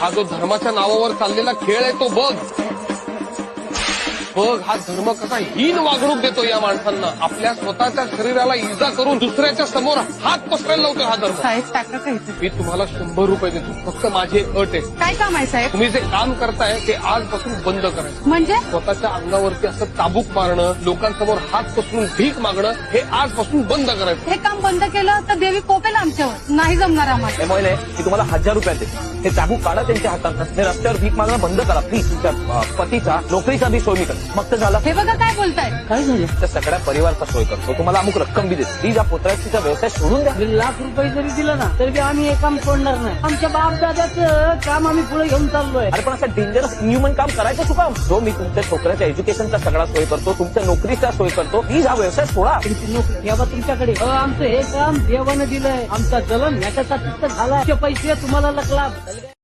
हा जो धर्माच्या नावावर चाललेला खेळ आहे तो बघ बघ, हा धर्म कसा हीन वागणूक देतो या माणसांना. आपल्या स्वतःच्या शरीराला इजा करून दुसऱ्याच्या समोर हात पसरायला लावतो हा धर्म. साहेब टाका काहीतरी. मी तुम्हाला 100 रुपये देतो, फक्त माझी अट आहे. काय काम आहे साहेब? तुम्ही जे काम करताय ते आजपासून बंद करायचं. म्हणजे स्वतःच्या अंगावरती असं चाबूक मारणं, लोकांसमोर हात पसरून भीक मागणं, हे आजपासून बंद करायचं. हे काम बंद केलं तर देवी कोपेल आमच्यावर. नाही जमणार आम्हाला. हे मोहिले की तुम्हाला 1000 रुपये देते. हे चाबूक काढा त्यांच्या हातात. हे रस्त्यावर भीक मागणं बंद करा प्लीज. तुमच्या पतीचा नोकरीचा बी सोय मी करतो. मग तर झालं. हे बघा काय बोलताय. काय झालं? त्या सगळ्या परिवाराचा सोय करतो. तुम्हाला अमुक रक्कम बी देतो. प्लीज या पोत्राचा व्यवसाय सोडून द्या. 1,00,000 रुपये जरी दिलं ना तरी आम्ही हे काम सोडणार नाही. आमच्या बाप दादाचं काम आम्ही पुढे घेऊन चाललोय. अरे पण असं डेंजरस इन्ह्युमन काम करायचं चुका. जो मी तुमच्या छोकऱ्याच्या एज्युकेशनचा सगळा सोय करतो, तुमच्या नोकरीचा सोय करतो. प्लीज हा व्यवसाय सोडा. तुमची नोकरी ठेवा तुमच्याकडे. आमचं हे काम देवानं दिलंय. आमचा जलन याच्यासाठी झाला. पैसे तुम्हाला लकला